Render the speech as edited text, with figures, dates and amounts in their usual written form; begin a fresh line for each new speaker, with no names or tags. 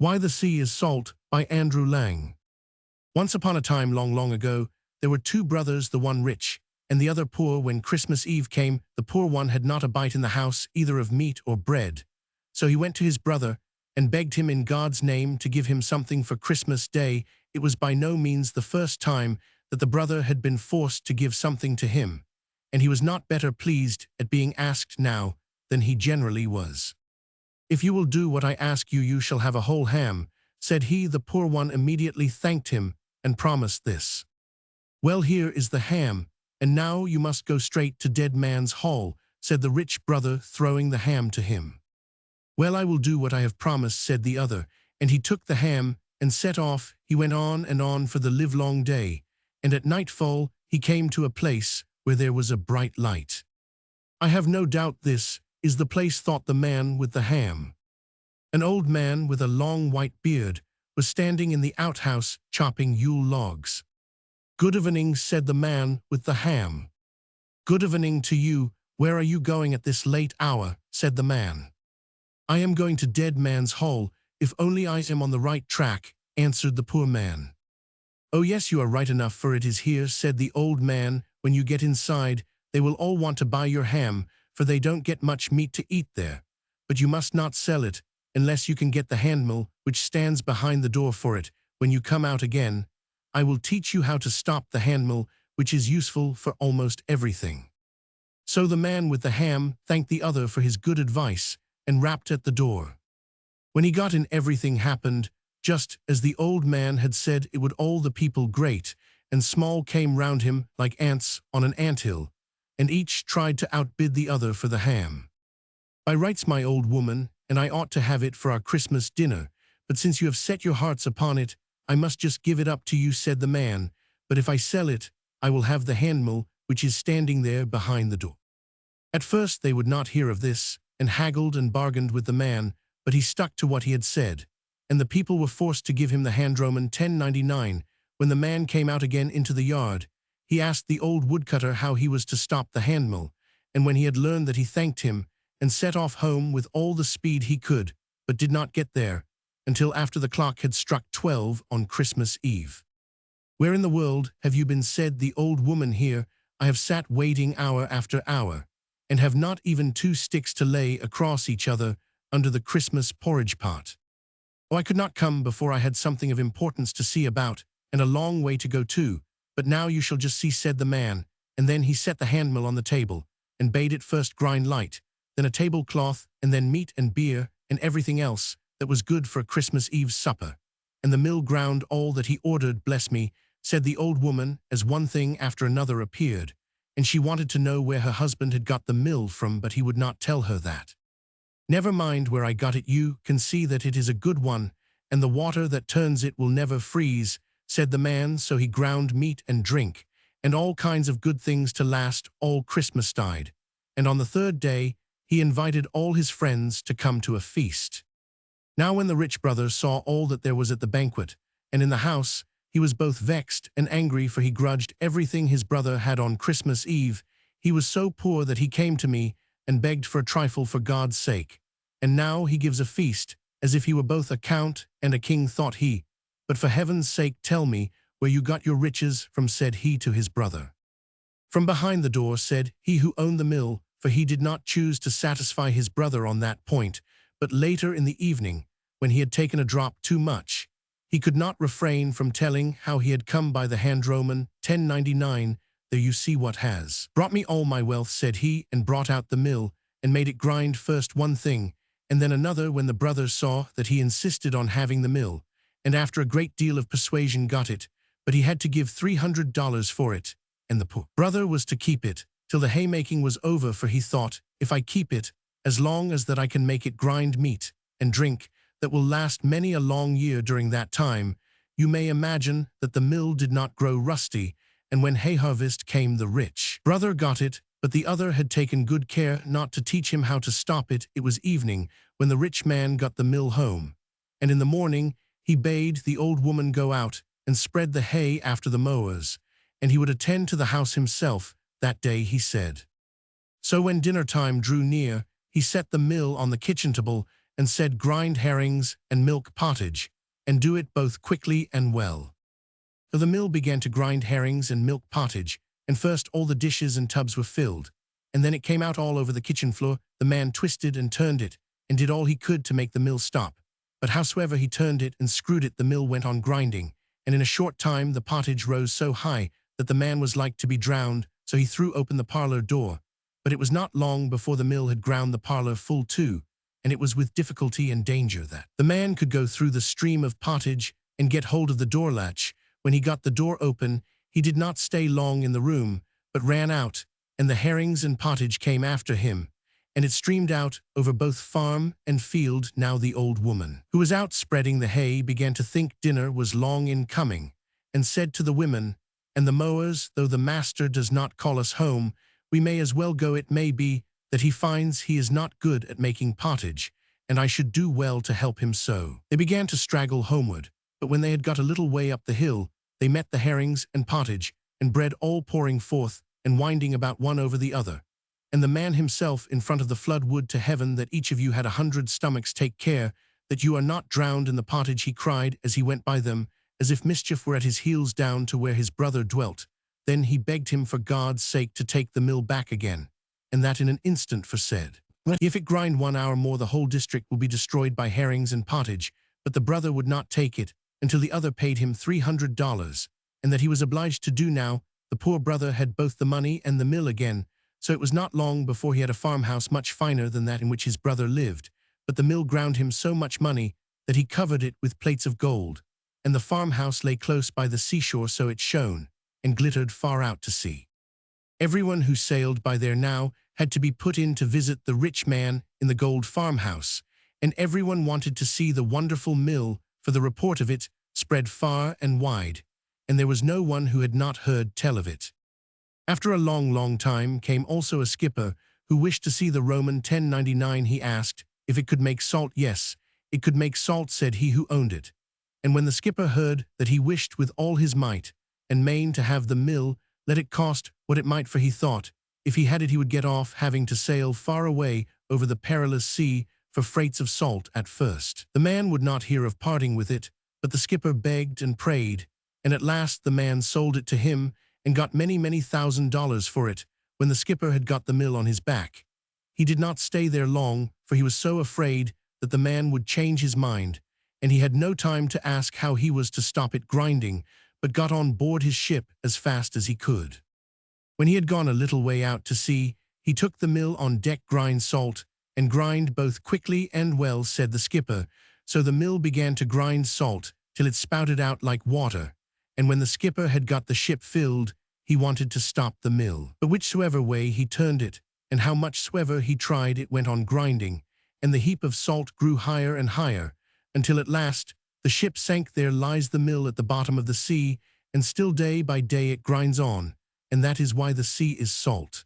Why the Sea is Salt by Andrew Lang. Once upon a time long, long ago, there were two brothers, the one rich and the other poor. When Christmas Eve came, the poor one had not a bite in the house, either of meat or bread. So he went to his brother and begged him in God's name to give him something for Christmas Day. It was by no means the first time that the brother had been forced to give something to him, and he was not better pleased at being asked now than he generally was. "If you will do what I ask you, you shall have a whole ham," said he. The poor one immediately thanked him and promised this. "Well, here is the ham, and now you must go straight to Dead Man's Hall," said the rich brother, throwing the ham to him. "Well, I will do what I have promised," said the other, and he took the ham and set off. He went on and on for the livelong day, and at nightfall he came to a place where there was a bright light. "I have no doubt this is the place," thought the man with the ham. An old man with a long white beard was standing in the outhouse chopping Yule logs. "Good evening," said the man with the ham. "Good evening to you. Where are you going at this late hour?" said the man. "I am going to Dead Man's Hall. If only I am on the right track," answered the poor man. "Oh yes, you are right enough, for it is here," said the old man. "When you get inside, they will all want to buy your ham, for they don't get much meat to eat there. But you must not sell it, unless you can get the handmill which stands behind the door for it. When you come out again, I will teach you how to stop the handmill, which is useful for almost everything." So the man with the ham thanked the other for his good advice and rapped at the door. When he got in, everything happened just as the old man had said it would. All the people, great and small, came round him like ants on an anthill, and each tried to outbid the other for the ham. "By rights, my old woman, and I ought to have it for our Christmas dinner, but since you have set your hearts upon it, I must just give it up to you," said the man. "But if I sell it, I will have the handmill which is standing there behind the door." At first they would not hear of this, and haggled and bargained with the man, but he stuck to what he had said, and the people were forced to give him the handroman 10.99. When the man came out again into the yard, he asked the old woodcutter how he was to stop the handmill, and when he had learned that, he thanked him and set off home with all the speed he could, but did not get there until after the clock had struck 12 on Christmas Eve. "Where in the world have you been?" said the old woman. "Here I have sat waiting hour after hour, and have not even 2 sticks to lay across each other under the Christmas porridge pot. Oh, I could not come before I had something of importance to see about, and a long way to go too. But now you shall just see," said the man, and then he set the handmill on the table, and bade it first grind light, then a tablecloth, and then meat and beer, and everything else that was good for a Christmas Eve supper. And the mill ground all that he ordered. "Bless me," said the old woman, as one thing after another appeared, and she wanted to know where her husband had got the mill from, but he would not tell her that. "Never mind where I got it, you can see that it is a good one, and the water that turns it will never freeze," said the man. So he ground meat and drink, and all kinds of good things to last all Christmastide, and on the 3rd day he invited all his friends to come to a feast. Now when the rich brother saw all that there was at the banquet and in the house, he was both vexed and angry, for he grudged everything his brother had on Christmas Eve. "He was so poor that he came to me and begged for a trifle for God's sake, and now he gives a feast as if he were both a count and a king," thought he. "But for heaven's sake tell me where you got your riches from," said he to his brother. "From behind the door," said he who owned the mill, for he did not choose to satisfy his brother on that point. But later in the evening, when he had taken a drop too much, he could not refrain from telling how he had come by the handroman 10.99. "There you see what has brought me all my wealth," said he, and brought out the mill and made it grind first one thing and then another. When the brothers saw that he insisted on having the mill, and after a great deal of persuasion got it, but he had to give $300 for it, and the poor brother was to keep it till the haymaking was over, for he thought, "If I keep it as long as that, I can make it grind meat and drink that will last many a long year." During that time, you may imagine that the mill did not grow rusty, and when hay harvest came, the rich brother got it, but the other had taken good care not to teach him how to stop it. It was evening when the rich man got the mill home, and in the morning he bade the old woman go out and spread the hay after the mowers, and he would attend to the house himself that day, he said. So when dinner time drew near, he set the mill on the kitchen table and said, "Grind herrings and milk pottage, and do it both quickly and well." So the mill began to grind herrings and milk pottage, and first all the dishes and tubs were filled, and then it came out all over the kitchen floor. The man twisted and turned it, and did all he could to make the mill stop. But howsoever he turned it and screwed it, the mill went on grinding, and in a short time the pottage rose so high that the man was like to be drowned, so he threw open the parlor door. But it was not long before the mill had ground the parlor full too, and it was with difficulty and danger that the man could go through the stream of pottage and get hold of the door latch. When he got the door open, he did not stay long in the room, but ran out, and the herrings and pottage came after him, and it streamed out over both farm and field. Now the old woman, who was out spreading the hay, began to think dinner was long in coming, and said to the women and the mowers, "Though the master does not call us home, we may as well go. It may be that he finds he is not good at making pottage, and I should do well to help him so." They began to straggle homeward, but when they had got a little way up the hill, they met the herrings and pottage and bread all pouring forth and winding about one over the other. And the man himself in front of the flood, "Would to heaven that each of you had 100 stomachs. Take care that you are not drowned in the pottage," he cried as he went by them, as if mischief were at his heels, down to where his brother dwelt. Then he begged him for God's sake to take the mill back again, and that in an instant, for said, "If it grind 1 hour more, the whole district will be destroyed by herrings and pottage." But the brother would not take it until the other paid him $300, and that he was obliged to do. Now the poor brother had both the money and the mill again, so it was not long before he had a farmhouse much finer than that in which his brother lived. But the mill ground him so much money that he covered it with plates of gold, and the farmhouse lay close by the seashore, so it shone and glittered far out to sea. Everyone who sailed by there now had to be put in to visit the rich man in the gold farmhouse, and everyone wanted to see the wonderful mill, for the report of it spread far and wide, and there was no one who had not heard tell of it. After a long, long time came also a skipper who wished to see the Roman 1099. He asked if it could make salt. Yes, it could make salt, said he who owned it. And when the skipper heard that he wished with all his might and main to have the mill, let it cost what it might, for he thought if he had it he would get off having to sail far away over the perilous sea for freights of salt. At first the man would not hear of parting with it, but the skipper begged and prayed, and at last the man sold it to him and got many, many $1,000s for it. When the skipper had got the mill on his back, he did not stay there long, for he was so afraid that the man would change his mind, and he had no time to ask how he was to stop it grinding, but got on board his ship as fast as he could. When he had gone a little way out to sea, he took the mill on deck. "Grind salt, and grind both quickly and well," said the skipper. So the mill began to grind salt till it spouted out like water, and when the skipper had got the ship filled, he wanted to stop the mill. But whichsoever way he turned it, and how much soever he tried, it went on grinding, and the heap of salt grew higher and higher, until at last the ship sank. There lies the mill at the bottom of the sea, and still day by day it grinds on, and that is why the sea is salt.